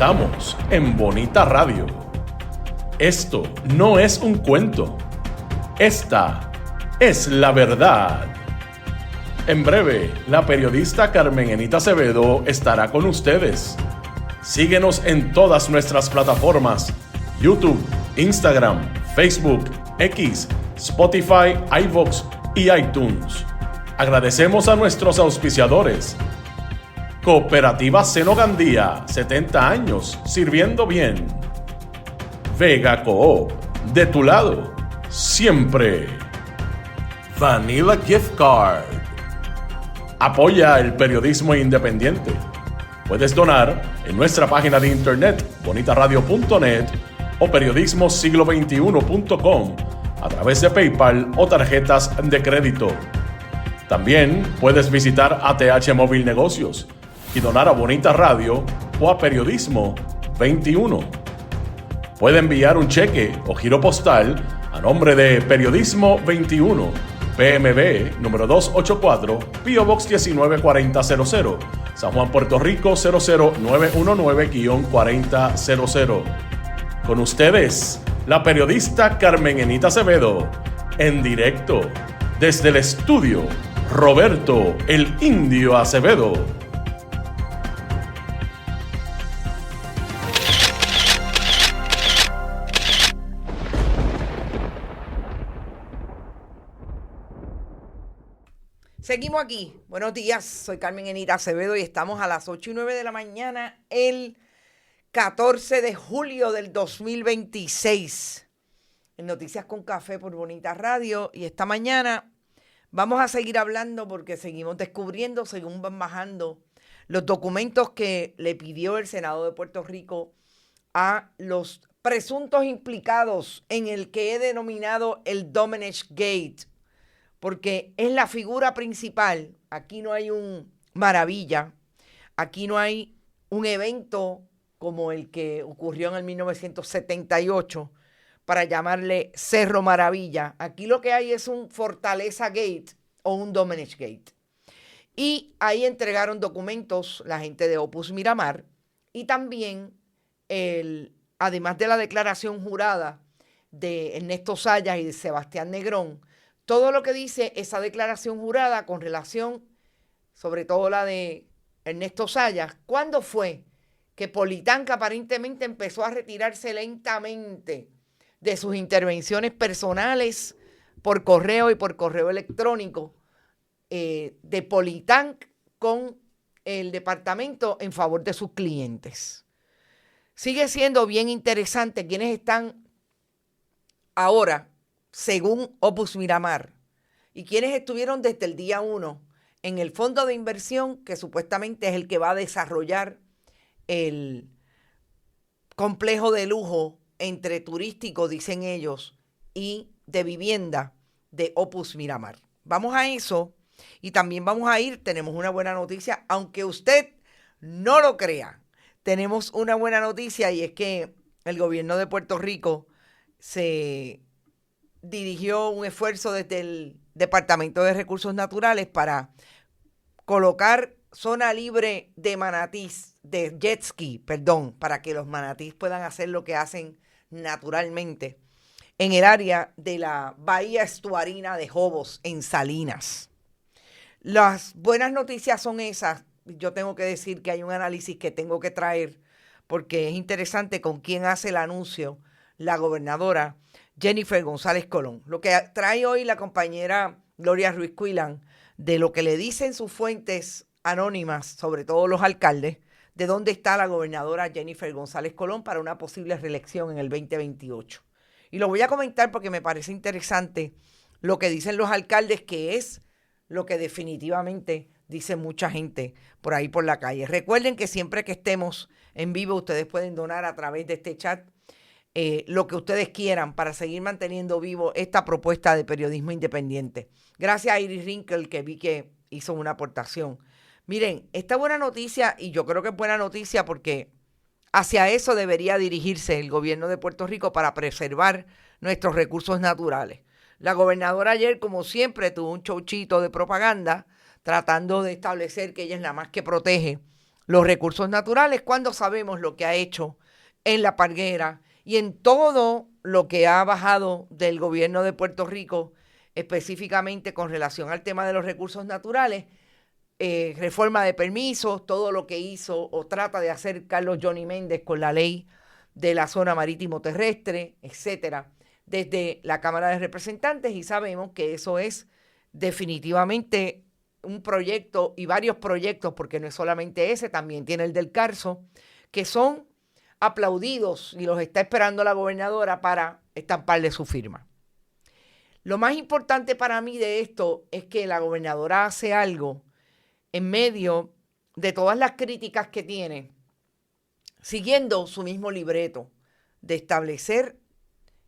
Estamos en Bonita Radio. Esto no es un cuento. Esta es la verdad. En breve, la periodista Carmen Enita Acevedo estará con ustedes. Síguenos en todas nuestras plataformas: YouTube, Instagram, Facebook, X, Spotify, iVoox y iTunes. Agradecemos a nuestros auspiciadores. Cooperativa Seno Gandía, 70 años, sirviendo bien. Vega Coop, de tu lado, siempre. Vanilla Gift Card. Apoya el periodismo independiente. Puedes donar en nuestra página de internet bonitaradio.net o periodismosiglo21.com a través de PayPal o tarjetas de crédito. También puedes visitar ATH Móvil Negocios y donar a Bonita Radio o a Periodismo 21. Puede enviar un cheque o giro postal a nombre de Periodismo 21, PMB número 284, P.O. Box 194000, San Juan, Puerto Rico 00919-4000. Con ustedes, la periodista Carmen Enita Acevedo, en directo desde el estudio Roberto el Indio Acevedo. Seguimos aquí. Buenos días, soy Carmen Enita Acevedo y estamos a las 8:09 de la mañana, el 14 de julio del 2026. En Noticias con Café por Bonita Radio. Y esta mañana vamos a seguir hablando porque seguimos descubriendo, según van bajando, los documentos que le pidió el Senado de Puerto Rico a los presuntos implicados en el que he denominado el Domenech Gate. Porque es la figura principal. Aquí no hay un Maravilla, aquí no hay un evento como el que ocurrió en el 1978 para llamarle Cerro Maravilla. Aquí lo que hay es un Fortaleza Gate o un Domenech Gate. Y ahí entregaron documentos la gente de Opus Miramar y también, además de la declaración jurada de Ernesto Sayas y de Sebastián Negrón, todo lo que dice esa declaración jurada con relación, sobre todo la de Ernesto Sayas, ¿cuándo fue que Politanca aparentemente empezó a retirarse lentamente de sus intervenciones personales por correo y por correo electrónico de Politanc con el departamento en favor de sus clientes? Sigue siendo bien interesante quienes están ahora, según Opus Miramar, y quienes estuvieron desde el día 1 en el fondo de inversión que supuestamente es el que va a desarrollar el complejo de lujo entre turístico, dicen ellos, y de vivienda de Opus Miramar. Vamos a eso y también vamos a ir, tenemos una buena noticia, aunque usted no lo crea, tenemos una buena noticia y es que el gobierno de Puerto Rico se dirigió un esfuerzo desde el Departamento de Recursos Naturales para colocar zona libre de manatís, de jet ski, para que los manatís puedan hacer lo que hacen naturalmente en el área de la bahía estuarina de Jobos, en Salinas. Las buenas noticias son esas. Yo tengo que decir que hay un análisis que tengo que traer porque es interesante con quién hace el anuncio la gobernadora Jennifer González Colón. Lo que trae hoy la compañera Gloria Ruiz Cuilán de lo que le dicen sus fuentes anónimas, sobre todo los alcaldes, de dónde está la gobernadora Jennifer González Colón para una posible reelección en el 2028. Y lo voy a comentar porque me parece interesante lo que dicen los alcaldes, que es lo que definitivamente dice mucha gente por ahí por la calle. Recuerden que siempre que estemos en vivo, ustedes pueden donar a través de este chat lo que ustedes quieran para seguir manteniendo vivo esta propuesta de periodismo independiente. Gracias a Iris Rinkel, que vi que hizo una aportación. Miren, esta buena noticia, y yo creo que es buena noticia porque hacia eso debería dirigirse el gobierno de Puerto Rico para preservar nuestros recursos naturales. La gobernadora ayer, como siempre, tuvo un chouchito de propaganda tratando de establecer que ella es la más que protege los recursos naturales cuando sabemos lo que ha hecho en La Parguera y en todo lo que ha bajado del gobierno de Puerto Rico, específicamente con relación al tema de los recursos naturales, reforma de permisos, todo lo que hizo o trata de hacer Carlos Johnny Méndez con la ley de la zona marítimo terrestre, etcétera, desde la Cámara de Representantes, y sabemos que eso es definitivamente un proyecto y varios proyectos, porque no es solamente ese, también tiene el del Carso, que son aplaudidos y los está esperando la gobernadora para estamparle su firma. Lo más importante para mí de esto es que la gobernadora hace algo en medio de todas las críticas que tiene, siguiendo su mismo libreto de establecer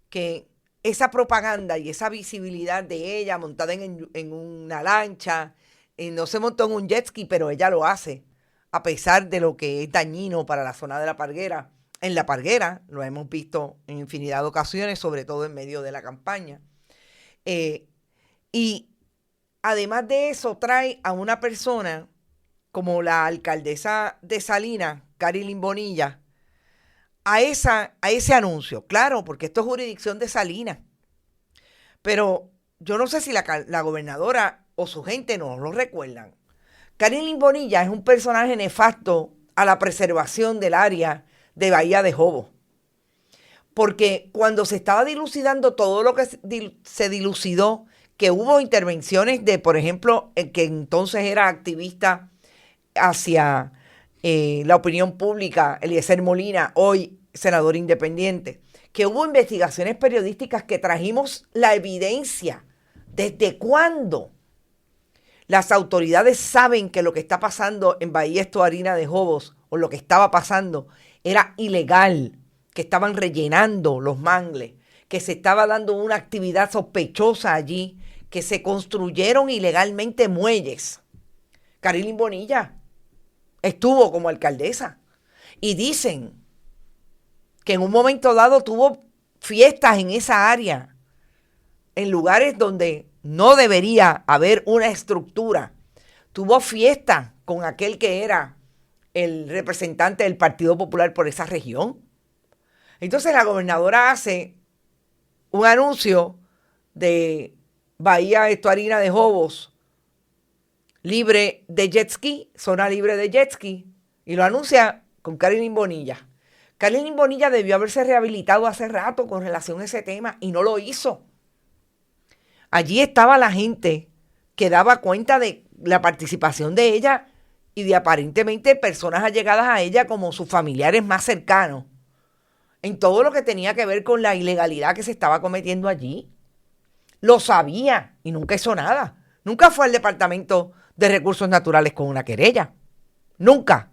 que esa propaganda y esa visibilidad de ella montada en una lancha, no se montó en un jet ski, pero ella lo hace, a pesar de lo que es dañino para la zona de La Parguera. En La Parguera lo hemos visto en infinidad de ocasiones, sobre todo en medio de la campaña. Y además de eso, trae a una persona como la alcaldesa de Salinas, Carilyn Bonilla, a ese anuncio. Claro, porque esto es jurisdicción de Salinas. Pero yo no sé si la gobernadora o su gente no lo recuerdan. Carilyn Bonilla es un personaje nefasto a la preservación del área de Bahía de Jobos. Porque cuando se estaba dilucidando todo lo que se dilucidó, que hubo intervenciones de, por ejemplo, el que entonces era activista hacia la opinión pública, Eliezer Molina, hoy senador independiente, que hubo investigaciones periodísticas que trajimos la evidencia. ¿Desde cuándo las autoridades saben que lo que está pasando en Bahía Estuarina de Jobos, o lo que estaba pasando, era ilegal, que estaban rellenando los mangles, que se estaba dando una actividad sospechosa allí, que se construyeron ilegalmente muelles? Carilyn Bonilla estuvo como alcaldesa y dicen que en un momento dado tuvo fiestas en esa área, en lugares donde no debería haber una estructura. Tuvo fiestas con aquel que era el representante del Partido Popular por esa región. Entonces la gobernadora hace un anuncio de Bahía Estuarina de Jobos libre de jet ski, zona libre de jet ski, y lo anuncia con Carilyn Bonilla. Carilyn Bonilla debió haberse rehabilitado hace rato con relación a ese tema y no lo hizo. Allí estaba la gente que daba cuenta de la participación de ella y de aparentemente personas allegadas a ella como sus familiares más cercanos en todo lo que tenía que ver con la ilegalidad que se estaba cometiendo allí. Lo sabía y nunca hizo nada. Nunca fue al Departamento de Recursos Naturales con una querella. Nunca.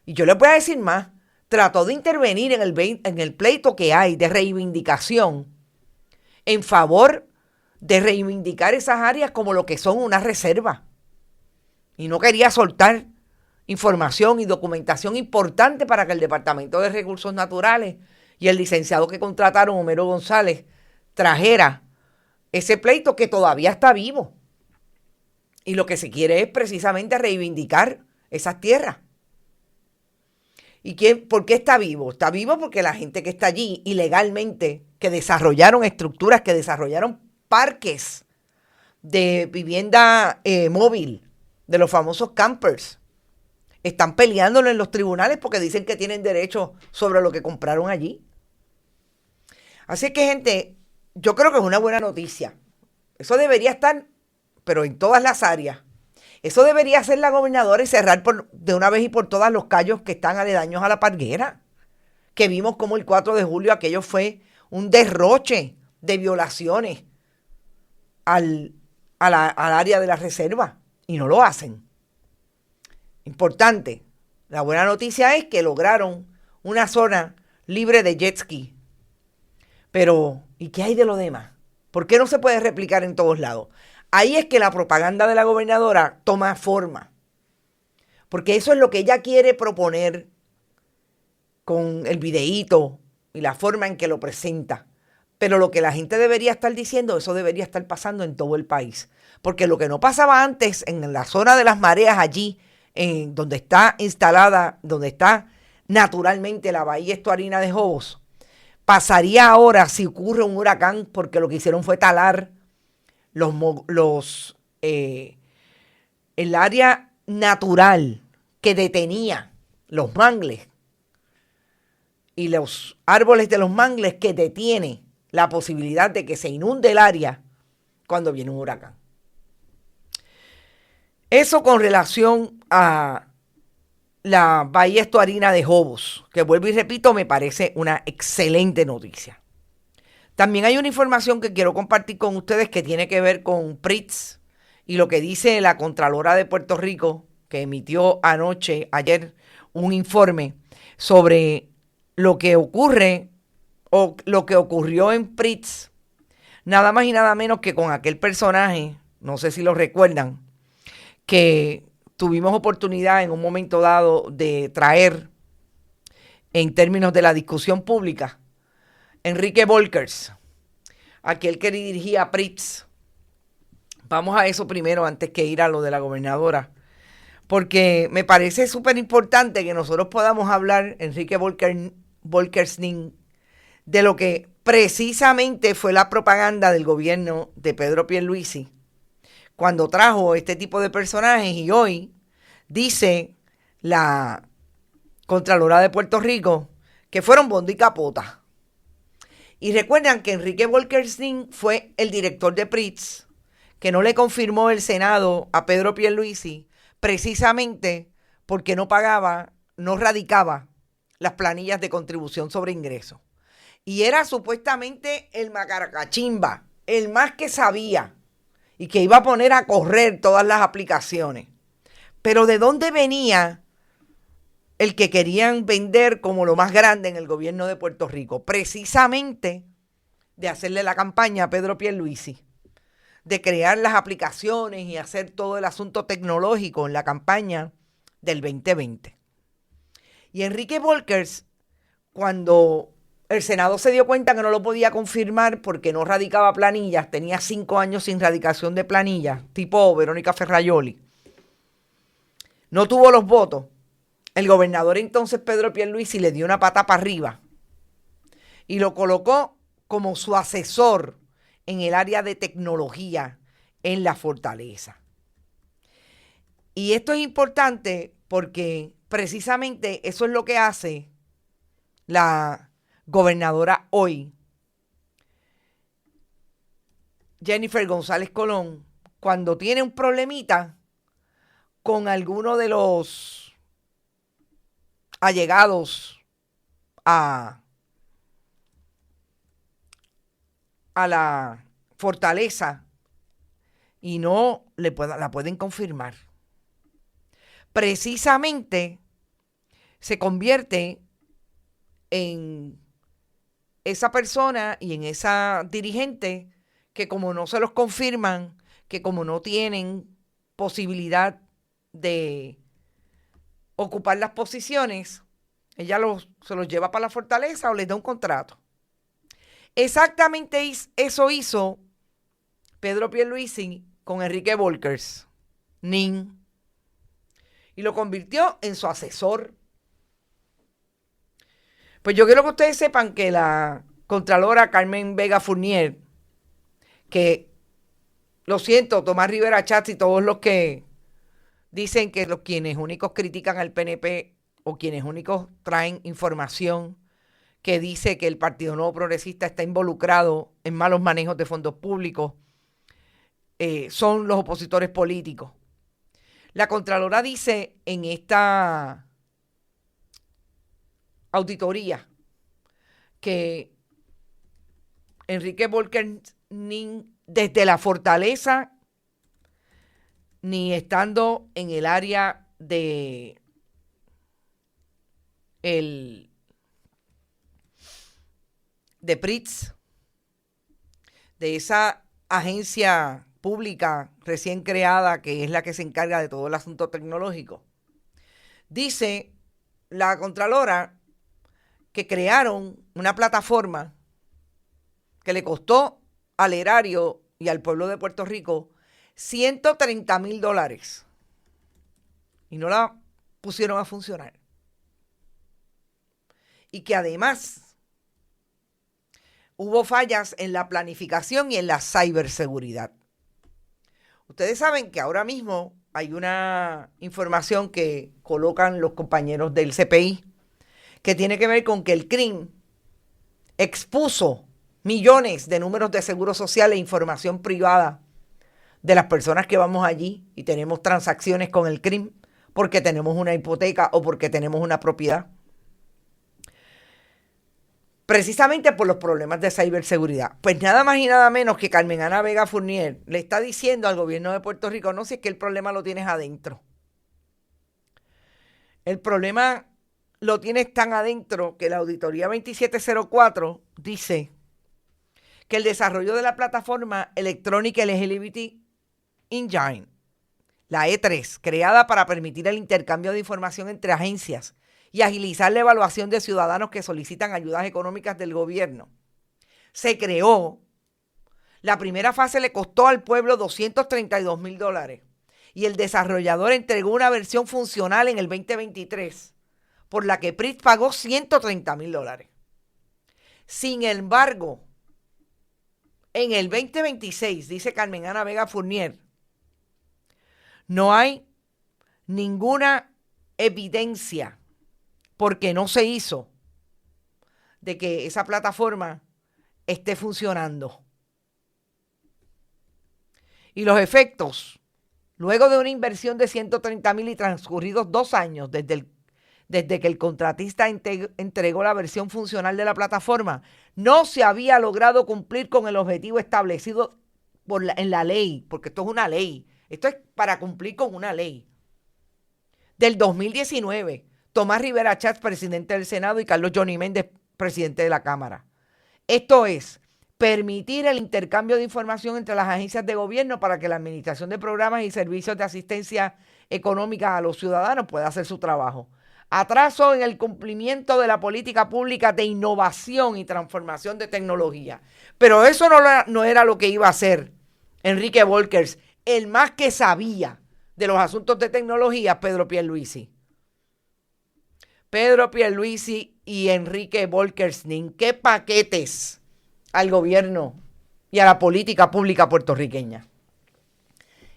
Y yo les voy a decir más. Trató de intervenir en el pleito que hay de reivindicación en favor de reivindicar esas áreas como lo que son una reserva. Y no quería soltar información y documentación importante para que el Departamento de Recursos Naturales y el licenciado que contrataron, Homero González, trajera ese pleito que todavía está vivo. Y lo que se quiere es precisamente reivindicar esas tierras. ¿Y por qué está vivo? Está vivo porque la gente que está allí ilegalmente, que desarrollaron estructuras, que desarrollaron parques de vivienda móvil, de los famosos campers, están peleándolo en los tribunales porque dicen que tienen derecho sobre lo que compraron allí. Así que, gente, yo creo que es una buena noticia. Eso debería estar, pero en todas las áreas. Eso debería hacer la gobernadora y cerrar de una vez y por todas los callos que están aledaños a La Parguera. Que vimos como el 4 de julio aquello fue un derroche de violaciones al área de la reserva. Y no lo hacen. Importante. La buena noticia es que lograron una zona libre de jet ski. Pero, ¿y qué hay de lo demás? ¿Por qué no se puede replicar en todos lados? Ahí es que la propaganda de la gobernadora toma forma. Porque eso es lo que ella quiere proponer con el videíto y la forma en que lo presenta. Pero lo que la gente debería estar diciendo, eso debería estar pasando en todo el país. Porque lo que no pasaba antes en la zona de las mareas allí, en donde está instalada, donde está naturalmente la bahía estuarina de Jobos, pasaría ahora si ocurre un huracán, porque lo que hicieron fue talar el área natural que detenía los mangles y los árboles de los mangles que detiene la posibilidad de que se inunde el área cuando viene un huracán. Eso con relación a la bahía estuarina de Jobos, que vuelvo y repito, me parece una excelente noticia. También hay una información que quiero compartir con ustedes que tiene que ver con PRITZ y lo que dice la Contralora de Puerto Rico, que emitió ayer, un informe sobre lo que ocurre o lo que ocurrió en PRITZ, nada más y nada menos que con aquel personaje, no sé si lo recuerdan, que tuvimos oportunidad en un momento dado de traer en términos de la discusión pública, Enrique Volkers, aquel que dirigía PRITZ. Vamos a eso primero antes que ir a lo de la gobernadora, porque me parece súper importante que nosotros podamos hablar, Enrique Volkersning, de lo que precisamente fue la propaganda del gobierno de Pedro Pierluisi cuando trajo este tipo de personajes, y hoy dice la Contralora de Puerto Rico que fueron bondo y capota. Y recuerdan que Enrique Volkersning fue el director de PRITZ, que no le confirmó el Senado a Pedro Pierluisi precisamente porque no radicaba las planillas de contribución sobre ingresos. Y era supuestamente el macaracachimba, el más que sabía y que iba a poner a correr todas las aplicaciones. Pero ¿de dónde venía el que querían vender como lo más grande en el gobierno de Puerto Rico? Precisamente de hacerle la campaña a Pedro Pierluisi, de crear las aplicaciones y hacer todo el asunto tecnológico en la campaña del 2020. Y Enrique Volkers, cuando el Senado se dio cuenta que no lo podía confirmar porque no radicaba planillas, tenía 5 años sin radicación de planillas, tipo Verónica Ferraioli, no tuvo los votos. El gobernador entonces, Pedro Pierluisi, le dio una pata para arriba y lo colocó como su asesor en el área de tecnología en la fortaleza. Y esto es importante porque precisamente eso es lo que hace la gobernadora hoy, Jennifer González Colón, cuando tiene un problemita con alguno de los allegados a la fortaleza y no la pueden confirmar. Precisamente se convierte en esa persona y en esa dirigente que, como no se los confirman, que como no tienen posibilidad de ocupar las posiciones, ella se los lleva para la fortaleza o les da un contrato. Exactamente eso hizo Pedro Pierluisi con Enrique Volkers, y lo convirtió en su asesor. Pues yo quiero que ustedes sepan que la Contralora Carmen Vega Fournier, que lo siento, Tomás Rivera Chats y todos los que dicen que quienes únicos critican al PNP o quienes únicos traen información que dice que el Partido Nuevo Progresista está involucrado en malos manejos de fondos públicos, son los opositores políticos. La Contralora dice en esta auditoría que Enrique Volkers desde la fortaleza ni estando en el área de PRITZ, de esa agencia pública recién creada que es la que se encarga de todo el asunto tecnológico, dice la Contralora que crearon una plataforma que le costó al erario y al pueblo de Puerto Rico $130,000. y no la pusieron a funcionar. Y que además hubo fallas en la planificación y en la ciberseguridad. Ustedes saben que ahora mismo hay una información que colocan los compañeros del CPI que tiene que ver con que el CRIM expuso millones de números de seguro social e información privada de las personas que vamos allí y tenemos transacciones con el CRIM porque tenemos una hipoteca o porque tenemos una propiedad. Precisamente por los problemas de ciberseguridad. Pues nada más y nada menos que Carmen Ana Vega Fournier le está diciendo al gobierno de Puerto Rico, no, si es que el problema lo tienes adentro. El problema lo tienes tan adentro que la auditoría 2704 dice que el desarrollo de la plataforma Electronic Eligibility Engine, la E3, creada para permitir el intercambio de información entre agencias y agilizar la evaluación de ciudadanos que solicitan ayudas económicas del gobierno, se creó. La primera fase le costó al pueblo $232,000 y el desarrollador entregó una versión funcional en el 2023 por la que PRIT pagó $130,000. Sin embargo, en el 2026, dice Carmen Ana Vega Fournier, no hay ninguna evidencia, porque no se hizo, de que esa plataforma esté funcionando. Y los efectos, luego de una inversión de $130,000 y transcurridos 2 años desde que el contratista entregó la versión funcional de la plataforma, no se había logrado cumplir con el objetivo establecido en la ley, porque esto es una ley. Esto es para cumplir con una ley. Del 2019, Tomás Rivera Chats, presidente del Senado, y Carlos Johnny Méndez, presidente de la Cámara. Esto es permitir el intercambio de información entre las agencias de gobierno para que la administración de programas y servicios de asistencia económica a los ciudadanos pueda hacer su trabajo. Atraso en el cumplimiento de la política pública de innovación y transformación de tecnología. Pero eso no era lo que iba a hacer Enrique Volkers, el más que sabía de los asuntos de tecnología, Pedro Pierluisi. Pedro Pierluisi y Enrique Volkers, ¿en qué paquetes al gobierno y a la política pública puertorriqueña?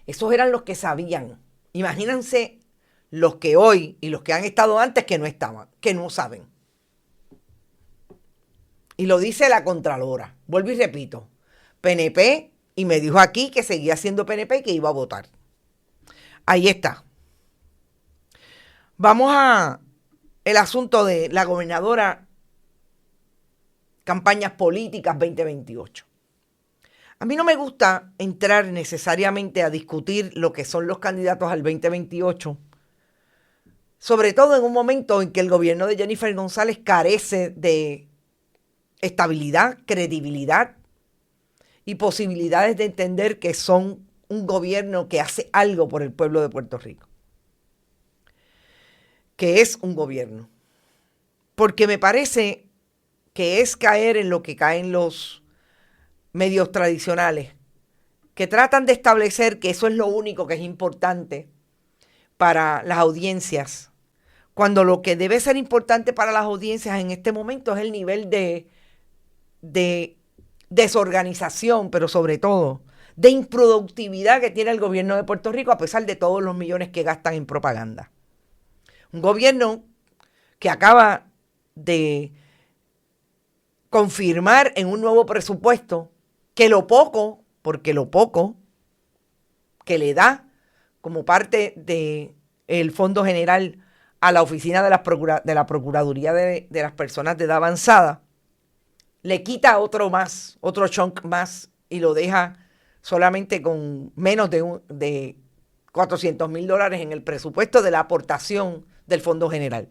Esos eran los que sabían. Imagínense los que hoy y los que han estado antes que no estaban, que no saben. Y lo dice la Contralora. Vuelvo y repito. PNP, y me dijo aquí que seguía siendo PNP y que iba a votar. Ahí está. Vamos a el asunto de la gobernadora, campañas políticas 2028. A mí no me gusta entrar necesariamente a discutir lo que son los candidatos al 2028, sobre todo en un momento en que el gobierno de Jennifer González carece de estabilidad, credibilidad y posibilidades de entender que son un gobierno que hace algo por el pueblo de Puerto Rico. Que es un gobierno. Porque me parece que es caer en lo que caen los medios tradicionales, que tratan de establecer que eso es lo único que es importante para las audiencias, cuando lo que debe ser importante para las audiencias en este momento es el nivel de desorganización, pero sobre todo de improductividad que tiene el gobierno de Puerto Rico a pesar de todos los millones que gastan en propaganda. Un gobierno que acaba de confirmar en un nuevo presupuesto que lo poco que le da como parte del Fondo General a la Oficina de la Procuraduría de las Personas de Edad Avanzada, le quita otro chunk más y lo deja solamente con menos de $400,000 en el presupuesto de la aportación del Fondo General.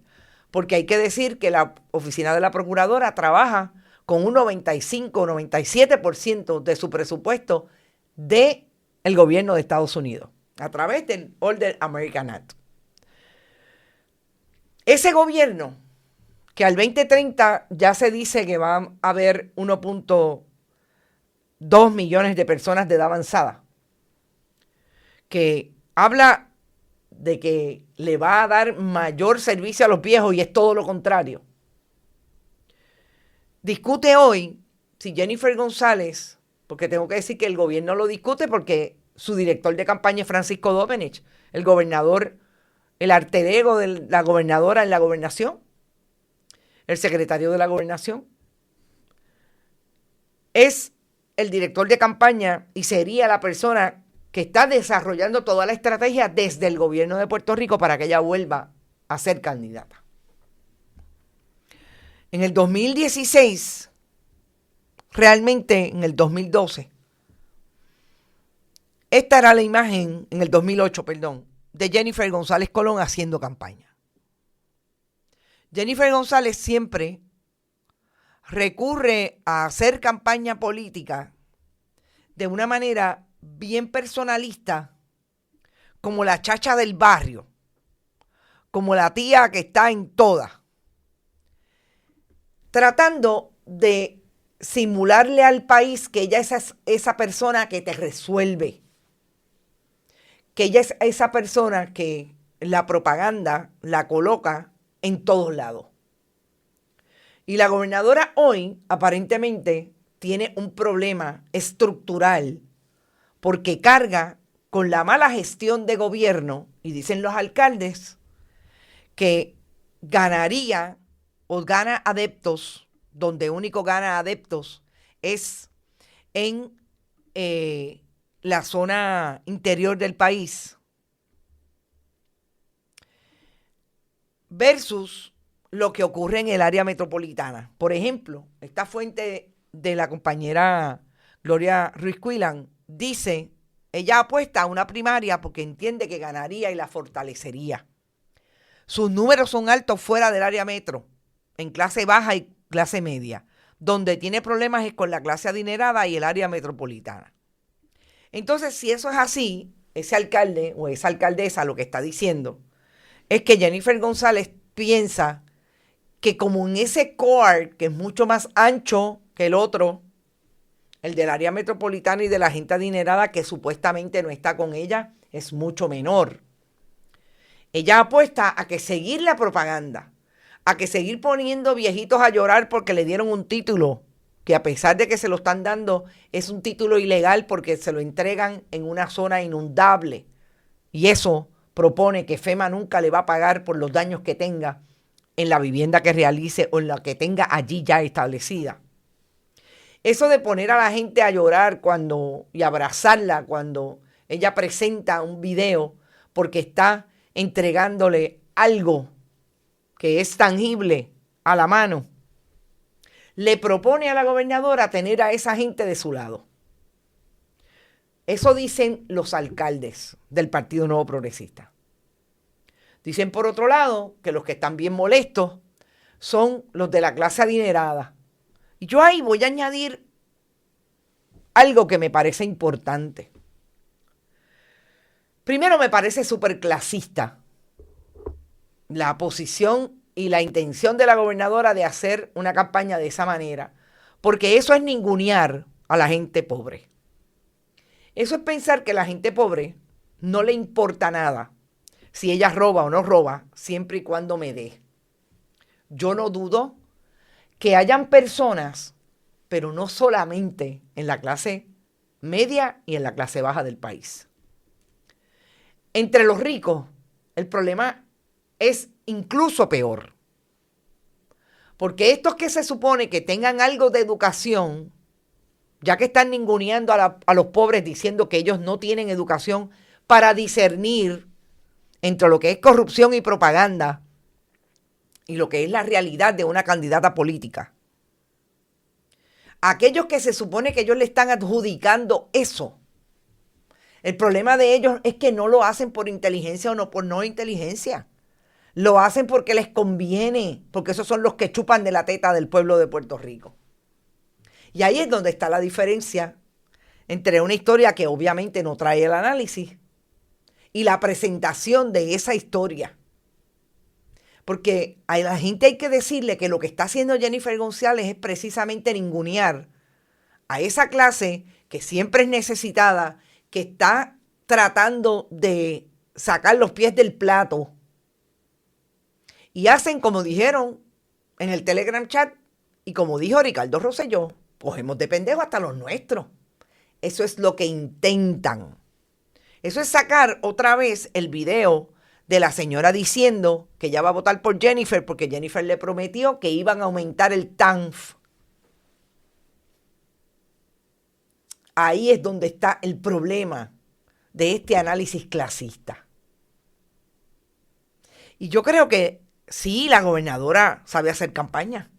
Porque hay que decir que la Oficina de la Procuradora trabaja con un 95-97% de su presupuesto del gobierno de Estados Unidos, a través del Older American Act. Ese gobierno, que al 2030 ya se dice que va a haber 1.2 millones de personas de edad avanzada, que habla de que le va a dar mayor servicio a los viejos y es todo lo contrario. Discute hoy si Jennifer González, porque tengo que decir que el gobierno lo discute porque su director de campaña es Francisco Domenech, el gobernador, el alter ego de la gobernadora en la gobernación, el secretario de la gobernación. Es el director de campaña y sería la persona que está desarrollando toda la estrategia desde el gobierno de Puerto Rico para que ella vuelva a ser candidata. En el 2016, realmente en el 2012, esta era la imagen, en el 2008, perdón, de Jennifer González Colón haciendo campaña. Jennifer González siempre recurre a hacer campaña política de una manera bien personalista, como la chacha del barrio, como la tía que está en todas, tratando de simularle al país que ella es esa persona que te resuelve, que ella es esa persona que la propaganda la coloca en todos lados. Y la gobernadora hoy aparentemente tiene un problema estructural porque carga con la mala gestión de gobierno, y dicen los alcaldes que ganaría o gana adeptos, donde único gana adeptos es en la zona interior del país, versus lo que ocurre en el área metropolitana. Por ejemplo, esta fuente de la compañera Gloria Ruiz Cuilán dice, ella apuesta a una primaria porque entiende que ganaría y la fortalecería. Sus números son altos fuera del área metro, en clase baja y clase media. Donde tiene problemas es con la clase adinerada y el área metropolitana. Entonces, si eso es así, ese alcalde o esa alcaldesa lo que está diciendo es que Jennifer González piensa que como en ese core, que es mucho más ancho que el otro, el del área metropolitana y de la gente adinerada que supuestamente no está con ella, es mucho menor. Ella apuesta a que seguir la propaganda, a que seguir poniendo viejitos a llorar porque le dieron un título, que a pesar de que se lo están dando, es un título ilegal porque se lo entregan en una zona inundable. Y eso propone que FEMA nunca le va a pagar por los daños que tenga en la vivienda que realice o en la que tenga allí ya establecida. Eso de poner a la gente a llorar y abrazarla cuando ella presenta un video porque está entregándole algo que es tangible a la mano, le propone a la gobernadora tener a esa gente de su lado. Eso dicen los alcaldes del Partido Nuevo Progresista. Dicen, por otro lado, que los que están bien molestos son los de la clase adinerada. Y yo ahí voy a añadir algo que me parece importante. Primero, me parece súper clasista la posición y la intención de la gobernadora de hacer una campaña de esa manera, porque eso es ningunear a la gente pobre. Eso es pensar que la gente pobre no le importa nada si ella roba o no roba, siempre y cuando me dé. Yo no dudo que hayan personas, pero no solamente en la clase media y en la clase baja del país. Entre los ricos, el problema es incluso peor. Porque estos que se supone que tengan algo de educación, ya que están ninguneando a los pobres diciendo que ellos no tienen educación para discernir entre lo que es corrupción y propaganda y lo que es la realidad de una candidata política. Aquellos que se supone que ellos le están adjudicando eso, el problema de ellos es que no lo hacen por inteligencia o no por no inteligencia. Lo hacen porque les conviene, porque esos son los que chupan de la teta del pueblo de Puerto Rico. Y ahí es donde está la diferencia entre una historia que obviamente no trae el análisis y la presentación de esa historia. Porque a la gente hay que decirle que lo que está haciendo Jennifer González es precisamente ningunear a esa clase que siempre es necesitada, que está tratando de sacar los pies del plato y hacen como dijeron en el Telegram chat y como dijo Ricardo Rosselló, cogemos de pendejo hasta los nuestros. Eso es lo que intentan. Eso es sacar otra vez el video de la señora diciendo que ella va a votar por Jennifer porque Jennifer le prometió que iban a aumentar el TANF. Ahí es donde está el problema de este análisis clasista. Y yo creo que sí, la gobernadora sabe hacer campaña.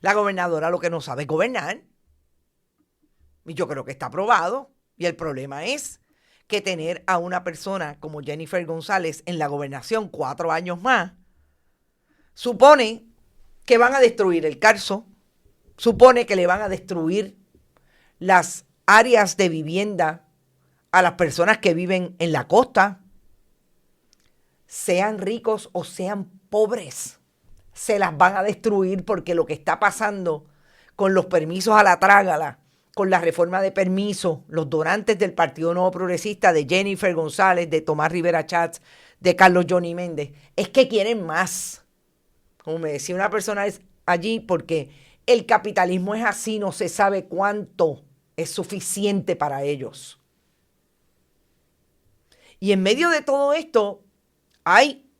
La gobernadora lo que no sabe es gobernar. Y yo creo que está aprobado. Y el problema es que tener a una persona como Jennifer González en la gobernación 4 años más supone que van a destruir el Carso, supone que le van a destruir las áreas de vivienda a las personas que viven en la costa, sean ricos o sean pobres, se las van a destruir porque lo que está pasando con los permisos a la trágala, con la reforma de permisos, los donantes del Partido Nuevo Progresista, de Jennifer González, de Tomás Rivera Chats, de Carlos Johnny Méndez, es que quieren más. Como me decía una persona allí, porque el capitalismo es así, no se sabe cuánto es suficiente para ellos. Y en medio de todo esto, hay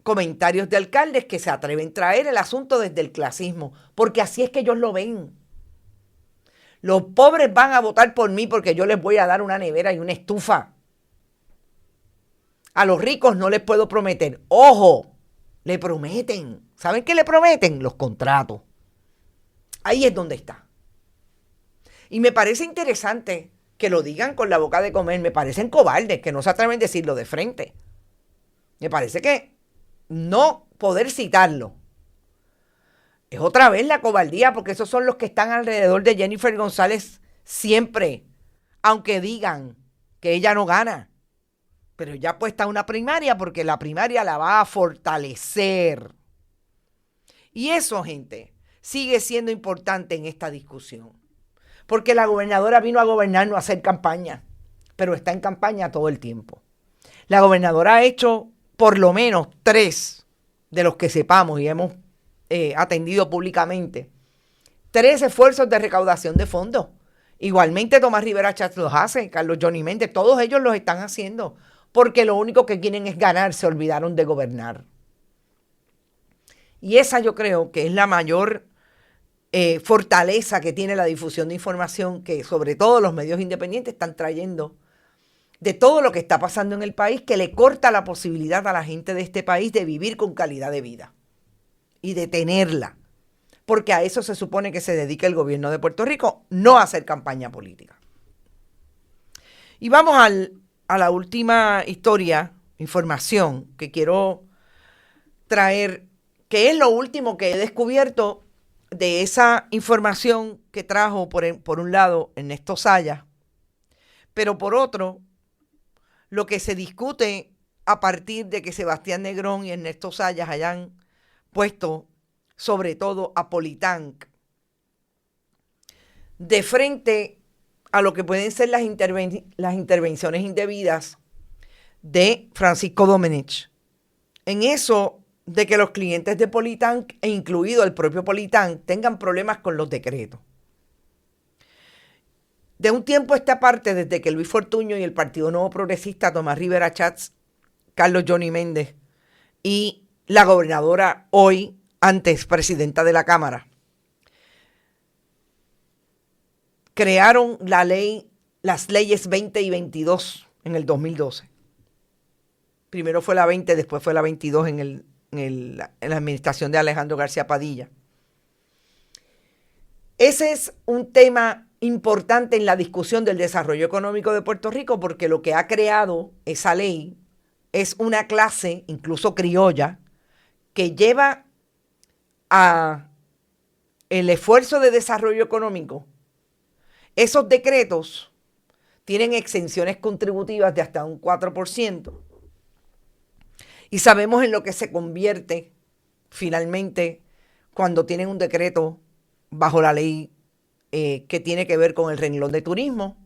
comentarios de alcaldes que se atreven a traer el asunto desde el clasismo, porque así es que ellos lo ven. Los pobres van a votar por mí porque yo les voy a dar una nevera y una estufa. A los ricos no les puedo prometer. ¡Ojo! Le prometen. ¿Saben qué le prometen? Los contratos. Ahí es donde está. Y me parece interesante que lo digan con la boca de comer. Me parecen cobardes que no se atreven a decirlo de frente. Me parece que no poder citarlo es otra vez la cobardía, porque esos son los que están alrededor de Jennifer González siempre, aunque digan que ella no gana. Pero ya puesta una primaria porque la primaria la va a fortalecer. Y eso, gente, sigue siendo importante en esta discusión. Porque la gobernadora vino a gobernar, no a hacer campaña, pero está en campaña todo el tiempo. La gobernadora ha hecho por lo menos 3 de los que sepamos y hemos atendido públicamente, 3 esfuerzos de recaudación de fondos. Igualmente Tomás Rivera Chats los hace, Carlos Johnny Méndez, todos ellos los están haciendo, porque lo único que quieren es ganar, se olvidaron de gobernar. Y esa yo creo que es la mayor fortaleza que tiene la difusión de información que sobre todo los medios independientes están trayendo de todo lo que está pasando en el país, que le corta la posibilidad a la gente de este país de vivir con calidad de vida y de tenerla, porque a eso se supone que se dedica el gobierno de Puerto Rico, no a hacer campaña política. Y vamos a la última información que quiero traer, que es lo último que he descubierto de esa información que trajo por un lado Ernesto Sayas, pero por otro, lo que se discute a partir de que Sebastián Negrón y Ernesto Sayas hayan puesto sobre todo a Politank de frente a lo que pueden ser las intervenciones indebidas de Francisco Domenech. En eso de que los clientes de Politank, e incluido el propio Politank, tengan problemas con los decretos. De un tiempo a esta parte, desde que Luis Fortuño y el Partido Nuevo Progresista, Tomás Rivera Chats, Carlos Johnny Méndez y la gobernadora hoy, antes presidenta de la Cámara, crearon las leyes 20 y 22 en el 2012. Primero fue la 20, después fue la 22 en la administración de Alejandro García Padilla. Ese es un tema importante en la discusión del desarrollo económico de Puerto Rico, porque lo que ha creado esa ley es una clase, incluso criolla, que lleva a el esfuerzo de desarrollo económico. Esos decretos tienen exenciones contributivas de hasta un 4%. Y sabemos en lo que se convierte finalmente cuando tienen un decreto bajo la ley que tiene que ver con el renglón de turismo,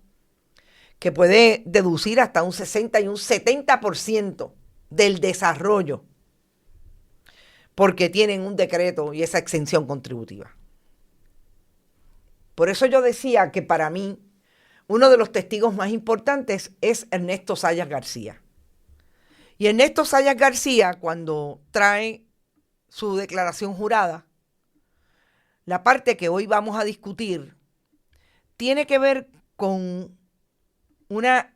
que puede deducir hasta un 60 y un 70% del desarrollo porque tienen un decreto y esa exención contributiva. Por eso yo decía que para mí uno de los testigos más importantes es Ernesto Zayas García. Y Ernesto Zayas García, cuando trae su declaración jurada, la parte que hoy vamos a discutir tiene que ver con una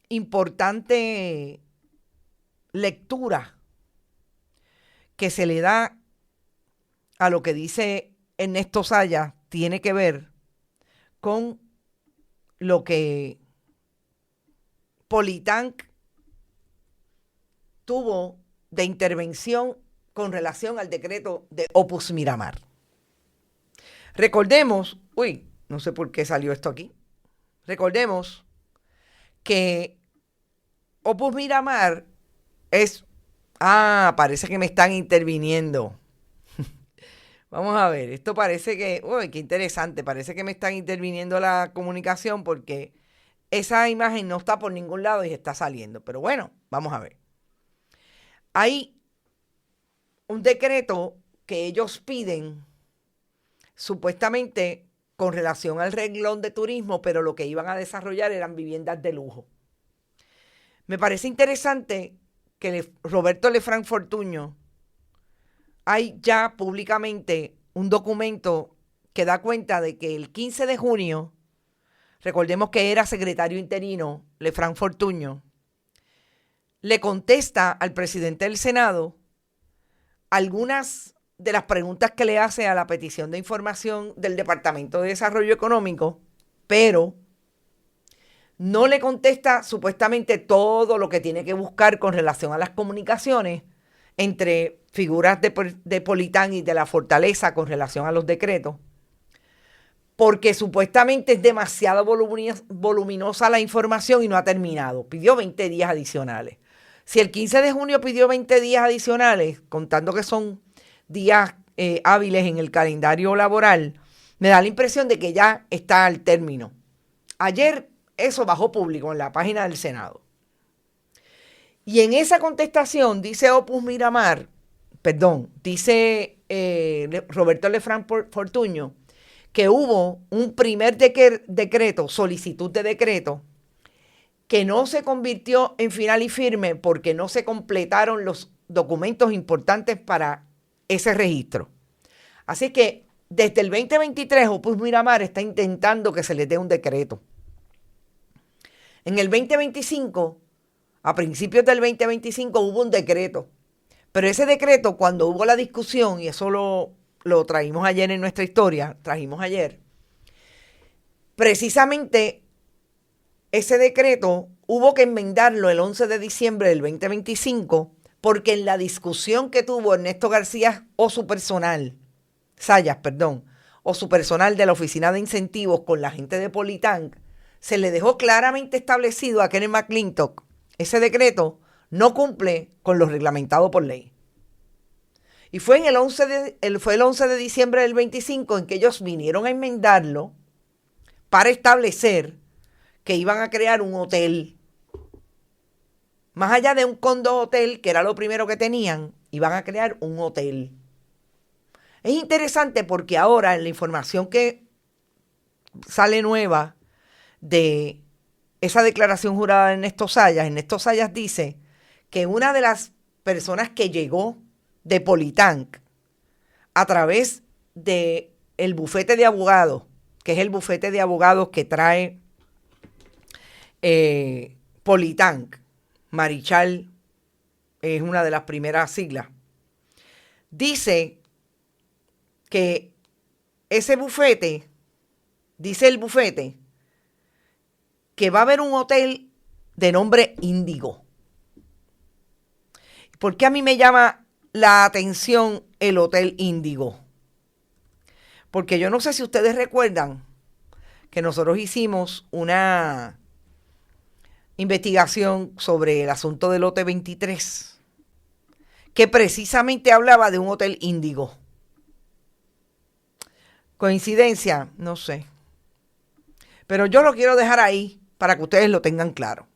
importante lectura que se le da a lo que dice Ernesto Zayas, tiene que ver con lo que Politank tuvo de intervención con relación al decreto de Opus Miramar. Recordemos, no sé por qué salió esto aquí. Recordemos que Opus Miramar es... parece que me están interviniendo. Vamos a ver, esto parece que... qué interesante, parece que me están interviniendo la comunicación porque esa imagen no está por ningún lado y está saliendo. Pero bueno, vamos a ver. Hay un decreto que ellos piden supuestamente con relación al renglón de turismo, pero lo que iban a desarrollar eran viviendas de lujo. Me parece interesante que Roberto Lefranc Fortuño hay ya públicamente un documento que da cuenta de que el 15 de junio, recordemos que era secretario interino Lefranc Fortuño, le contesta al presidente del Senado algunas de las preguntas que le hace a la petición de información del Departamento de Desarrollo Económico, pero no le contesta supuestamente todo lo que tiene que buscar con relación a las comunicaciones entre figuras de Politank y de la Fortaleza con relación a los decretos, porque supuestamente es demasiado voluminosa la información y no ha terminado. Pidió 20 días adicionales. Si el 15 de junio pidió 20 días adicionales, contando que son días hábiles en el calendario laboral, me da la impresión de que ya está al término. Ayer eso bajó público en la página del Senado. Y en esa contestación dice Opus Miramar, dice Roberto Lefranc Fortuño, que hubo un primer decreto, solicitud de decreto, que no se convirtió en final y firme porque no se completaron los documentos importantes para ese registro. Así que desde el 2023 Opus Miramar está intentando que se le dé un decreto. En el 2025, a principios del 2025 hubo un decreto, pero ese decreto cuando hubo la discusión, y eso lo trajimos ayer en nuestra historia, precisamente ese decreto hubo que enmendarlo el 11 de diciembre del 2025 porque en la discusión que tuvo Ernesto García Zayas, o su personal de la Oficina de Incentivos con la gente de Politank, se le dejó claramente establecido a Kenneth McClintock, ese decreto no cumple con lo reglamentado por ley. Y fue el 11 de diciembre del 25 en que ellos vinieron a enmendarlo para establecer que iban a crear un hotel. Más allá de un condo hotel, que era lo primero que tenían, iban a crear un hotel. Es interesante porque ahora en la información que sale nueva de esa declaración jurada de Ernesto Zayas dice que una de las personas que llegó de Politank a través de el bufete de abogados, que es el bufete de abogados que trae Politank, Marichal es una de las primeras siglas, dice que ese bufete, dice el bufete, que va a haber un hotel de nombre Índigo. ¿Por qué a mí me llama la atención el Hotel Índigo? Porque yo no sé si ustedes recuerdan que nosotros hicimos una investigación sobre el asunto del lote 23, que precisamente hablaba de un Hotel Índigo. ¿Coincidencia? No sé. Pero yo lo quiero dejar ahí para que ustedes lo tengan claro.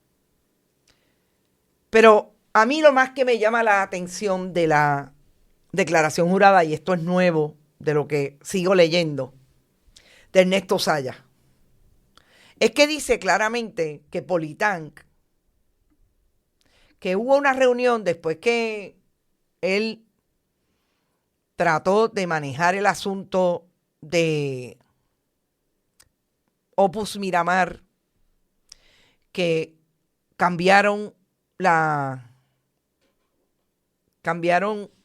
Pero a mí lo más que me llama la atención de la declaración jurada, y esto es nuevo de lo que sigo leyendo, de Ernesto Saya, es que dice claramente que Politank, que hubo una reunión después que él trató de manejar el asunto de Opus Miramar, que cambiaron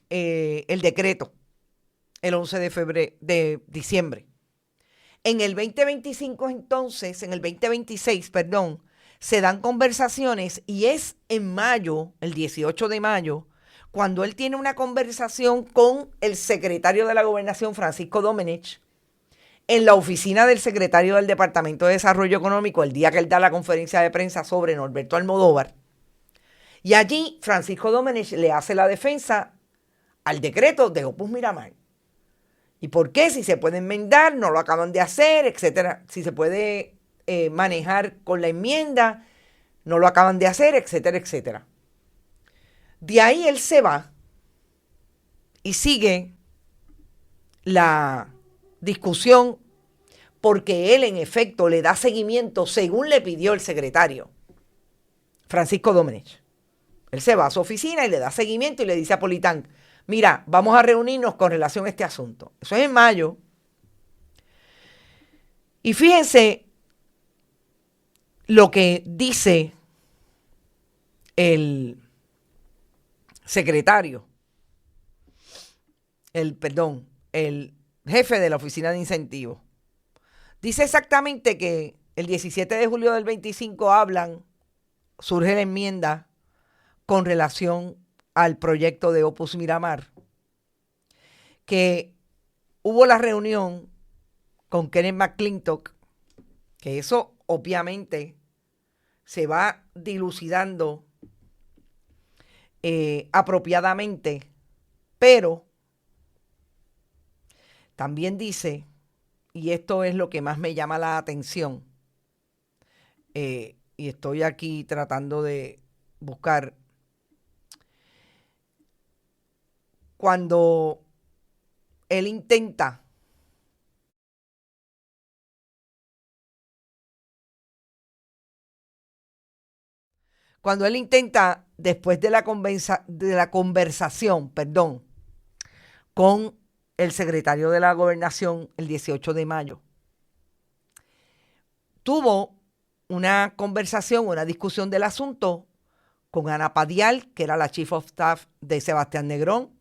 el decreto el 11 de diciembre. En el 2025 entonces, en el 2026, perdón, se dan conversaciones y es en mayo, el 18 de mayo, cuando él tiene una conversación con el secretario de la Gobernación, Francisco Domenech, en la oficina del secretario del Departamento de Desarrollo Económico, el día que él da la conferencia de prensa sobre Norberto Almodóvar. Y allí Francisco Domenech le hace la defensa al decreto de Opus Miramar. ¿Y por qué? Si se puede enmendar, no lo acaban de hacer, etcétera. Si se puede manejar con la enmienda, no lo acaban de hacer, etcétera, etcétera. De ahí él se va y sigue la discusión porque él en efecto le da seguimiento según le pidió el secretario Francisco Domenech. Él se va a su oficina y le da seguimiento y le dice a Politank, mira, vamos a reunirnos con relación a este asunto. Eso es en mayo. Y fíjense lo que dice el secretario, el jefe de la oficina de incentivos. Dice exactamente que el 17 de julio del 25 surge la enmienda con relación al proyecto de Opus Miramar, que hubo la reunión con Kenneth McClintock, que eso obviamente se va dilucidando apropiadamente, pero también dice, y esto es lo que más me llama la atención, y estoy aquí tratando de buscar, cuando él intenta después de la conversación, con el secretario de la Gobernación el 18 de mayo, tuvo una conversación, una discusión del asunto con Ana Padial, que era la Chief of Staff de Sebastián Negrón,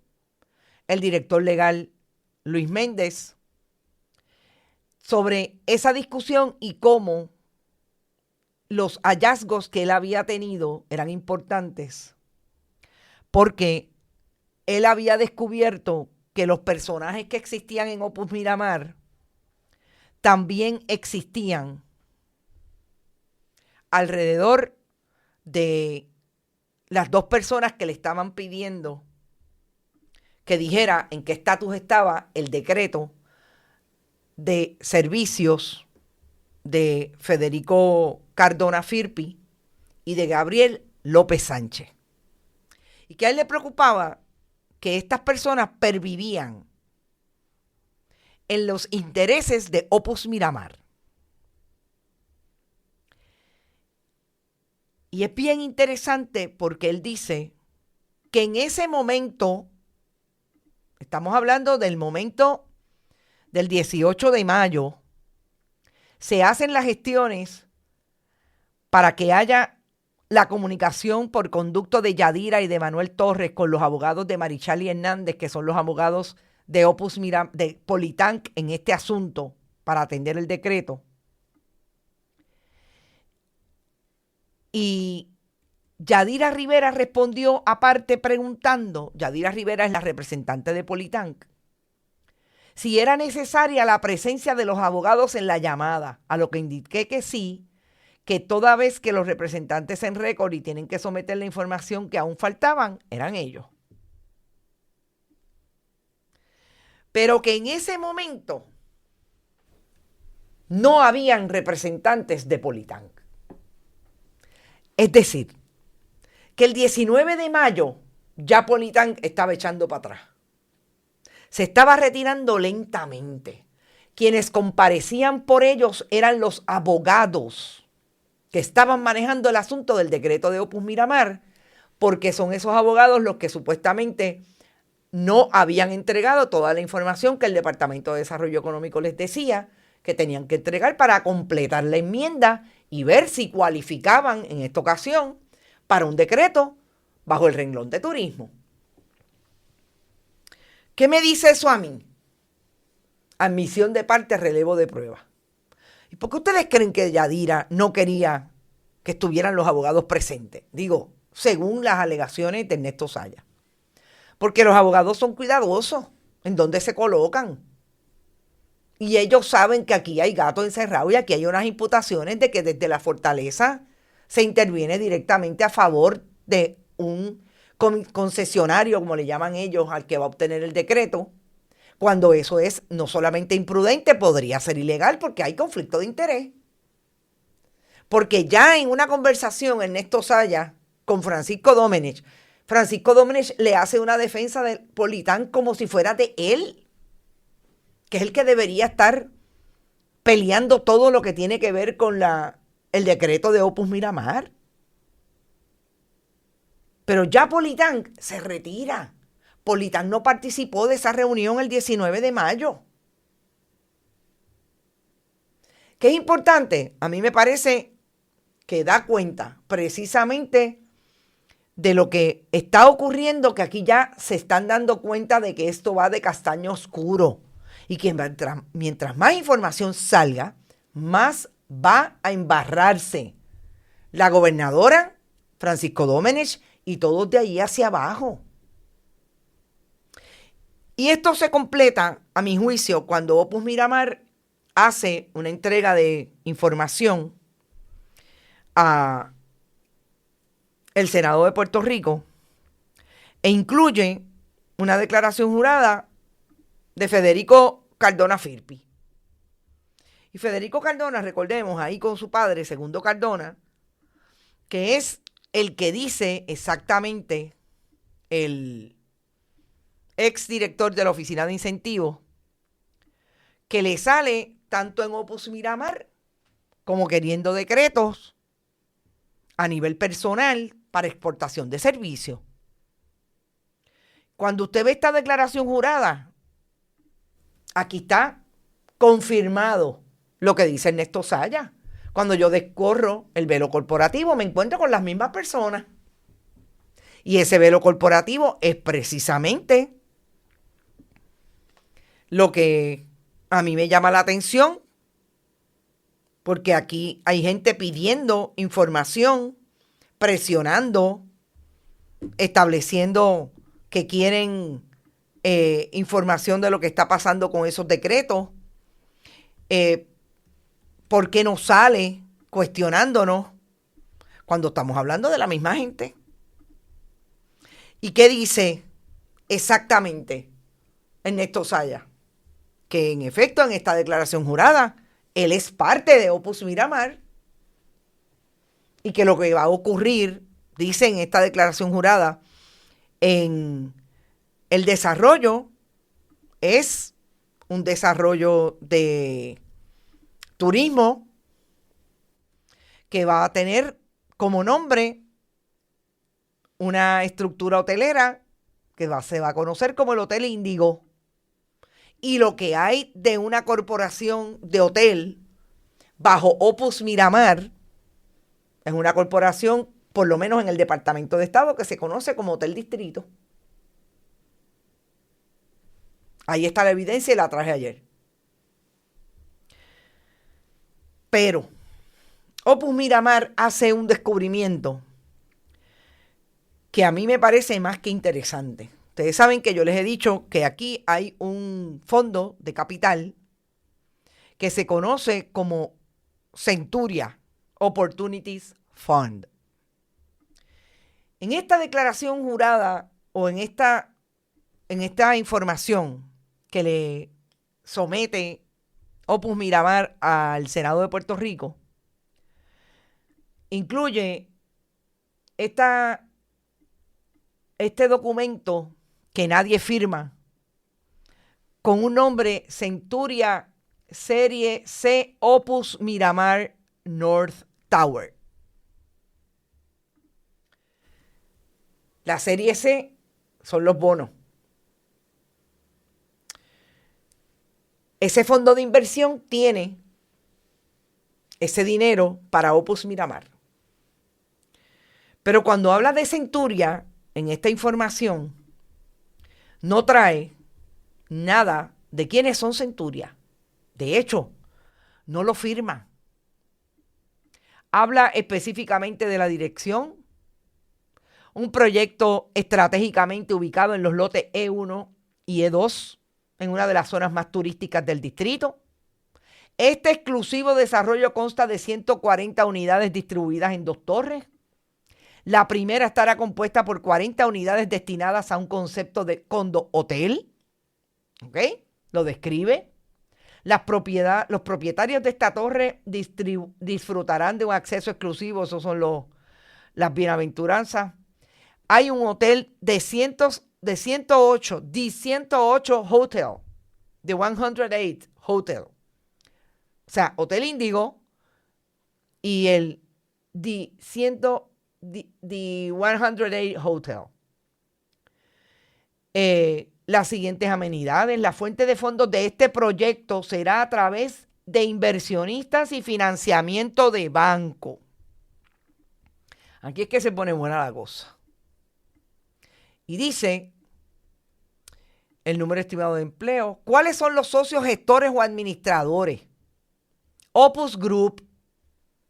el director legal Luis Méndez, sobre esa discusión y cómo los hallazgos que él había tenido eran importantes, porque él había descubierto que los personajes que existían en Opus Miramar también existían alrededor de las dos personas que le estaban pidiendo que dijera en qué estatus estaba el decreto de servicios de Federico Cardona Firpi y de Gabriel López Sánchez. Y que a él le preocupaba que estas personas pervivían en los intereses de Opus Miramar. Y es bien interesante porque él dice que en ese momento, estamos hablando del momento del 18 de mayo, se hacen las gestiones para que haya la comunicación por conducto de Yadira y de Manuel Torres con los abogados de Marichali Hernández, que son los abogados de Opus Miramar, de Politank en este asunto para atender el decreto. Y Yadira Rivera respondió aparte preguntando, Yadira Rivera es la representante de Politank, si era necesaria la presencia de los abogados en la llamada, a lo que indiqué que sí, que toda vez que los representantes en récord y tienen que someter la información que aún faltaban, eran ellos. Pero que en ese momento no habían representantes de Politank. Es decir, que el 19 de mayo ya Politán estaba echando para atrás. Se estaba retirando lentamente. Quienes comparecían por ellos eran los abogados que estaban manejando el asunto del decreto de Opus Miramar, porque son esos abogados los que supuestamente no habían entregado toda la información que el Departamento de Desarrollo Económico les decía que tenían que entregar para completar la enmienda y ver si cualificaban en esta ocasión para un decreto bajo el renglón de turismo. ¿Qué me dice eso a mí? Admisión de parte, relevo de prueba. ¿Y por qué ustedes creen que Yadira no quería que estuvieran los abogados presentes? Digo, según las alegaciones de Ernesto Saya. Porque los abogados son cuidadosos en dónde se colocan. Y ellos saben que aquí hay gatos encerrados y aquí hay unas imputaciones de que desde la fortaleza se interviene directamente a favor de un concesionario, como le llaman ellos, al que va a obtener el decreto, cuando eso es no solamente imprudente, podría ser ilegal porque hay conflicto de interés. Porque ya en una conversación Ernesto Saya con Francisco Domenech le hace una defensa de Politán como si fuera de él, que es el que debería estar peleando todo lo que tiene que ver con el decreto de Opus Miramar. Pero ya Politán se retira. Politán no participó de esa reunión el 19 de mayo. ¿Qué es importante? A mí me parece que da cuenta precisamente de lo que está ocurriendo, que aquí ya se están dando cuenta de que esto va de castaño oscuro y que mientras más información salga, más va a embarrarse la gobernadora, Francisco Domenech, y todos de ahí hacia abajo. Y esto se completa, a mi juicio, cuando Opus Miramar hace una entrega de información a el Senado de Puerto Rico e incluye una declaración jurada de Federico Cardona Firpi. Y Federico Cardona, recordemos, ahí con su padre, Segundo Cardona, que es el que dice exactamente el exdirector de la Oficina de Incentivos, que le sale tanto en Opus Miramar como queriendo decretos a nivel personal para exportación de servicios. Cuando usted ve esta declaración jurada, aquí está confirmado lo que dice Ernesto Saya. Cuando yo descorro el velo corporativo, me encuentro con las mismas personas. Y ese velo corporativo es precisamente lo que a mí me llama la atención, porque aquí hay gente pidiendo información, presionando, estableciendo que quieren información de lo que está pasando con esos decretos. ¿Por qué no sale cuestionándonos cuando estamos hablando de la misma gente? ¿Y qué dice exactamente Ernesto Saya? Que en efecto en esta declaración jurada él es parte de Opus Miramar y que lo que va a ocurrir, dice en esta declaración jurada, en el desarrollo es un desarrollo de turismo que va a tener como nombre una estructura hotelera que se va a conocer como el Hotel Índigo. Y lo que hay de una corporación de hotel bajo Opus Miramar es una corporación, por lo menos en el Departamento de Estado, que se conoce como Hotel Distrito. Ahí está la evidencia y la traje ayer. Pero Opus Miramar hace un descubrimiento que a mí me parece más que interesante. Ustedes saben que yo les he dicho que aquí hay un fondo de capital que se conoce como Centuria Opportunities Fund. En esta declaración jurada o en esta información que le somete Opus Miramar al Senado de Puerto Rico, incluye este documento que nadie firma, con un nombre Centuria Serie C Opus Miramar North Tower. La Serie C son los bonos. Ese fondo de inversión tiene ese dinero para Opus Miramar. Pero cuando habla de Centuria, en esta información, no trae nada de quiénes son Centuria. De hecho, no lo firma. Habla específicamente de la dirección, un proyecto estratégicamente ubicado en los lotes E1 y E2, en una de las zonas más turísticas del distrito. Este exclusivo desarrollo consta de 140 unidades distribuidas en 2 torres. La primera estará compuesta por 40 unidades destinadas a un concepto de condo hotel. ¿Ok? Lo describe. Los propietarios de esta torre disfrutarán de un acceso exclusivo. Esos son las bienaventuranzas. Hay un hotel de 108 Hotel, de 108 Hotel. O sea, Hotel Índigo y el The 108 Hotel. Las siguientes amenidades. La fuente de fondos de este proyecto será a través de inversionistas y financiamiento de banco. Aquí es que se pone buena la cosa. Y dice el número estimado de empleo. ¿Cuáles son los socios gestores o administradores? Opus Group,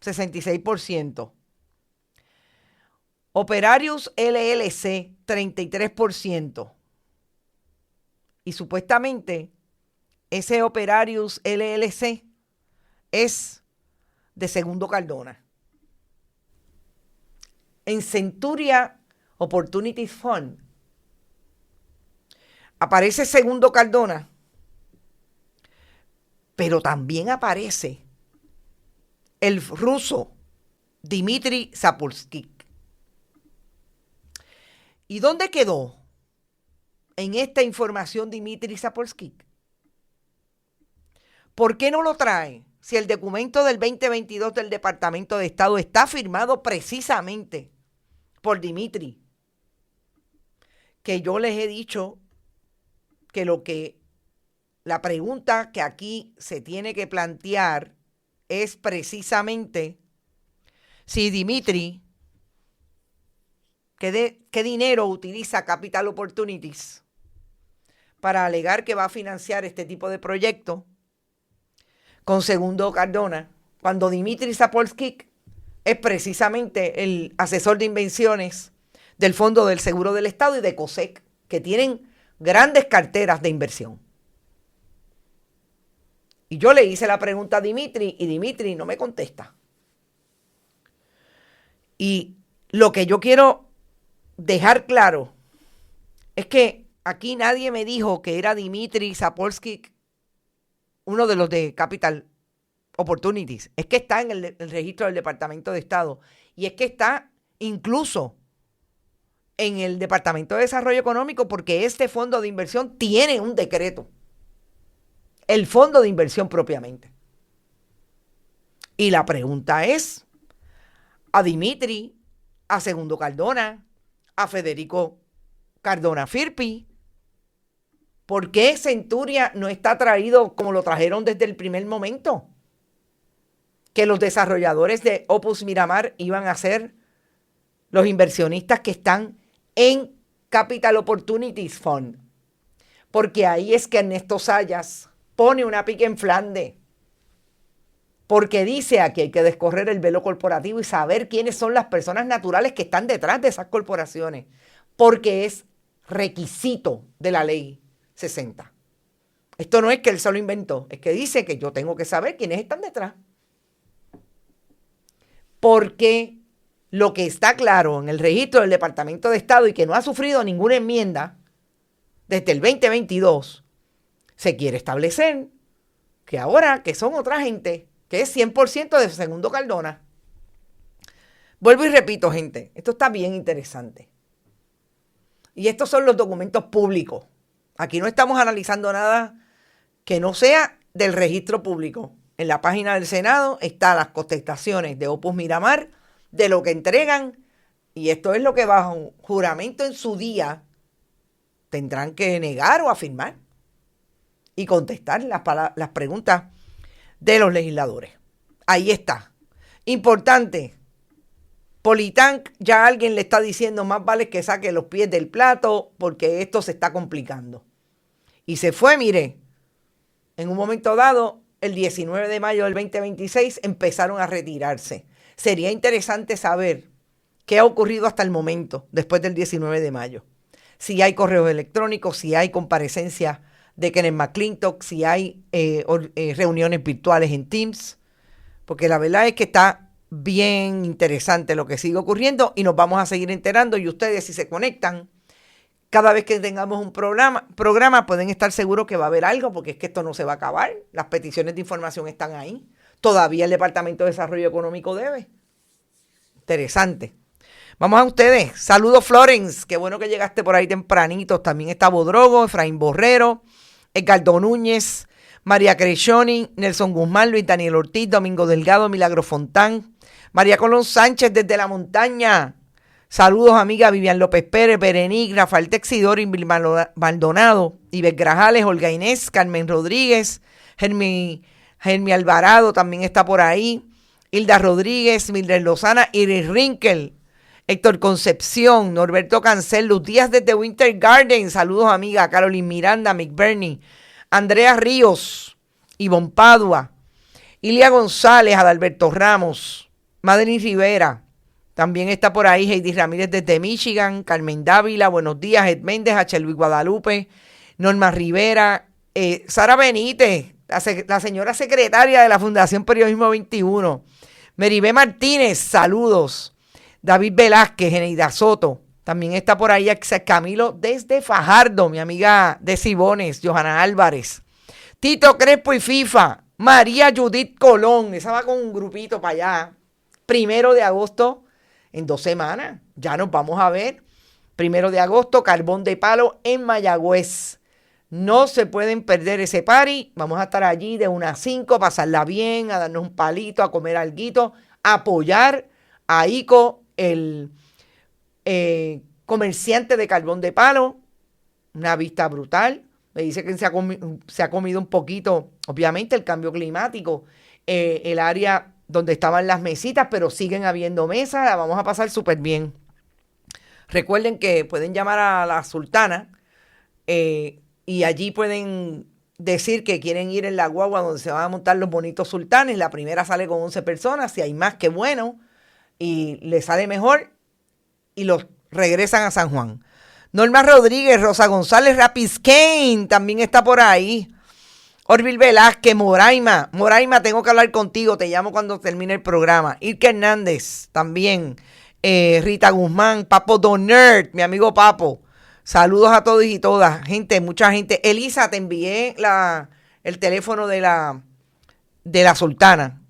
66%. Operarius LLC, 33%. Y supuestamente ese Operarius LLC es de Segundo Cardona. En Centuria Opportunities Fund aparece Segundo Cardona, pero también aparece el ruso Dmitry Zapolsky. ¿Y dónde quedó en esta información Dmitry Zapolsky? ¿Por qué no lo trae si el documento del 2022 del Departamento de Estado está firmado precisamente por Dmitry? Que yo les he dicho que la pregunta que aquí se tiene que plantear es precisamente si Dmitry, ¿qué dinero utiliza Capital Opportunities para alegar que va a financiar este tipo de proyecto con Segundo Cardona, cuando Dmitry Zapolsky es precisamente el asesor de inversiones del Fondo del Seguro del Estado y de COSEC, que tienen grandes carteras de inversión? Y yo le hice la pregunta a Dmitry y Dmitry no me contesta. Y lo que yo quiero dejar claro es que aquí nadie me dijo que era Dmitry Zapolsky uno de los de Capital Opportunities. Es que está en el registro del Departamento de Estado y es que está incluso en el Departamento de Desarrollo Económico, porque este fondo de inversión tiene un decreto. El fondo de inversión propiamente. Y la pregunta es a Dmitry, a Segundo Cardona, a Federico Cardona Firpi, ¿por qué Centuria no está traído como lo trajeron desde el primer momento? Que los desarrolladores de Opus Miramar iban a ser los inversionistas que están en Capital Opportunities Fund. Porque ahí es que Ernesto Sayas pone una pica en Flandes. Porque dice aquí hay que descorrer el velo corporativo y saber quiénes son las personas naturales que están detrás de esas corporaciones. Porque es requisito de la ley 60. Esto no es que él se lo inventó, es que dice que yo tengo que saber quiénes están detrás. Porque lo que está claro en el registro del Departamento de Estado y que no ha sufrido ninguna enmienda desde el 2022, se quiere establecer que ahora que son otra gente, que es 100% de Segundo Cardona. Vuelvo y repito, gente, esto está bien interesante. Y estos son los documentos públicos. Aquí no estamos analizando nada que no sea del registro público. En la página del Senado están las contestaciones de Opus Miramar, de lo que entregan, y esto es lo que bajo juramento en su día tendrán que negar o afirmar y contestar las preguntas de los legisladores. Ahí está. Importante. Politank, ya alguien le está diciendo más vale que saque los pies del plato porque esto se está complicando. Y se fue, mire, en un momento dado, el 19 de mayo del 2026 empezaron a retirarse. Sería interesante saber qué ha ocurrido hasta el momento, después del 19 de mayo. Si hay correos electrónicos, si hay comparecencias de Kenneth McClintock, si hay reuniones virtuales en Teams, porque la verdad es que está bien interesante lo que sigue ocurriendo y nos vamos a seguir enterando, y ustedes, si se conectan, cada vez que tengamos un programa pueden estar seguros que va a haber algo, porque es que esto no se va a acabar. Las peticiones de información están ahí. Todavía el Departamento de Desarrollo Económico debe. Interesante. Vamos a ustedes. Saludos, Florence. Qué bueno que llegaste por ahí tempranito. También está Bodrogo, Efraín Borrero, Edgardo Núñez, María Crescioni, Nelson Guzmán, Luis Daniel Ortiz, Domingo Delgado, Milagro Fontán, María Colón Sánchez desde la montaña. Saludos, amiga Vivian López Pérez, Berenice, Rafael Texidor, Invil Maldonado, Iber Grajales, Olga Inés, Carmen Rodríguez, Germi Alvarado también está por ahí, Hilda Rodríguez, Mildred Lozana, Iris Rinkel, Héctor Concepción, Norberto Cancel, Luz Díaz desde Winter Garden, saludos, amiga, Carolyn Miranda, Mick Bernie, Andrea Ríos, Ivonne Padua, Ilia González, Adalberto Ramos, Madeline Rivera, también está por ahí Heidi Ramírez desde Michigan, Carmen Dávila, buenos días, Ed Méndez, H. Luis Guadalupe, Norma Rivera, Sara Benítez, la señora secretaria de la Fundación Periodismo 21, Meribé Martínez, saludos, David Velázquez, Eneida Soto, también está por ahí Axel Camilo desde Fajardo, mi amiga de Cibones, Johanna Álvarez, Tito Crespo y FIFA, María Judith Colón, esa va con un grupito para allá, 1 de agosto, en 2 semanas, ya nos vamos a ver. 1 de agosto, Carbón de Palo en Mayagüez. No se pueden perder ese party. Vamos a estar allí de 1 a 5, a pasarla bien, a darnos un palito, a comer alguito, a apoyar a Ico, el comerciante de Carbón de Palo. Una vista brutal. Me dice que se ha comido un poquito, obviamente, el cambio climático, el área donde estaban las mesitas, pero siguen habiendo mesas, la vamos a pasar súper bien. Recuerden que pueden llamar a la Sultana y allí pueden decir que quieren ir en la guagua donde se van a montar los bonitos sultanes. La primera sale con 11 personas, si hay más que bueno, y le sale mejor, y los regresan a San Juan. Norma Rodríguez, Rosa González, Rapis Kane, también está por ahí. Orville Velázquez, Moraima, tengo que hablar contigo, te llamo cuando termine el programa. Irke Hernández, también, Rita Guzmán, Papo Donert, mi amigo Papo. Saludos a todos y todas, gente, mucha gente. Elisa, te envié el teléfono de la Sultana.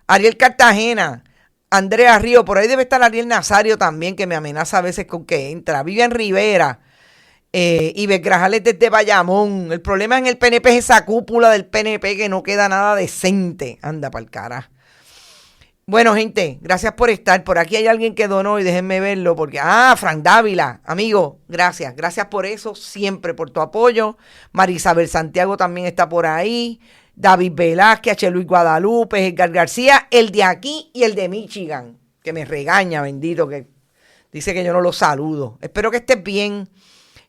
Ariel Cartagena, Andrea Río, por ahí debe estar Ariel Nazario también, que me amenaza a veces con que entra. Vivian Rivera. Iber Grajales desde Bayamón. El problema en el PNP es esa cúpula del PNP que no queda nada decente. Anda pa'l cara. Bueno, gente, gracias por estar. Por aquí hay alguien que donó y déjenme verlo porque... Frank Dávila, amigo, gracias. Gracias por eso, siempre por tu apoyo. Marisabel Santiago también está por ahí. David Velázquez, H. Luis Guadalupe, Edgar García, el de aquí y el de Michigan, que me regaña, bendito, que dice que yo no lo saludo. Espero que estés bien.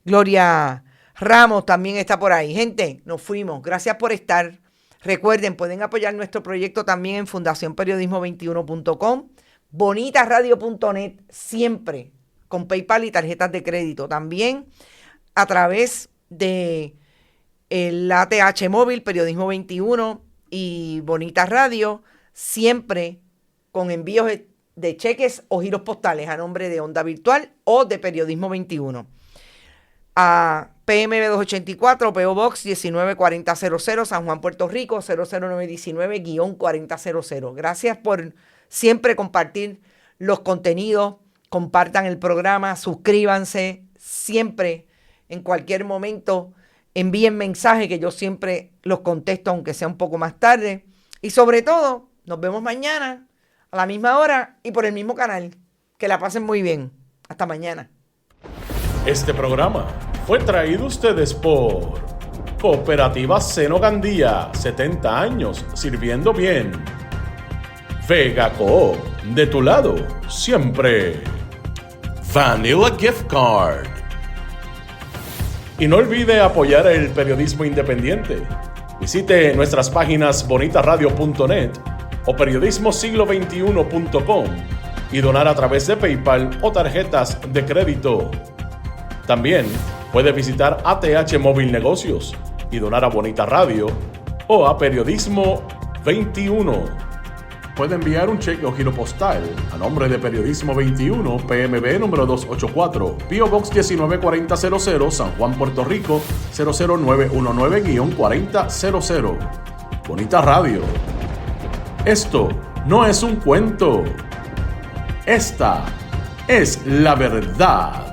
Gloria Ramos también está por ahí. Gente, nos fuimos. Gracias por estar. Recuerden, pueden apoyar nuestro proyecto también en fundacionperiodismo21.com, bonitasradio.net, siempre con PayPal y tarjetas de crédito. También a través de el ATH móvil, Periodismo 21 y Bonitas Radio, siempre con envíos de cheques o giros postales a nombre de Onda Virtual o de Periodismo 21. A PMB 284, PO Box 194000, San Juan, Puerto Rico, 00919-4000. Gracias por siempre compartir los contenidos, compartan el programa, suscríbanse, siempre, en cualquier momento, envíen mensajes que yo siempre los contesto, aunque sea un poco más tarde. Y sobre todo, nos vemos mañana a la misma hora y por el mismo canal. Que la pasen muy bien. Hasta mañana. Este programa fue traído a ustedes por Cooperativa Seno Gandía, 70 años sirviendo bien. Vega Coop, de tu lado, siempre. Vanilla Gift Card. Y no olvide apoyar el periodismo independiente. Visite nuestras páginas bonitasradio.net o periodismosiglo21.com y donar a través de PayPal o tarjetas de crédito. También puede visitar ATH Móvil Negocios y donar a Bonita Radio o a Periodismo 21. Puede enviar un cheque o giro postal a nombre de Periodismo 21, PMB número 284, P.O. Box 194000, San Juan, Puerto Rico, 00919-4000. Bonita Radio. Esto no es un cuento. Esta es la verdad.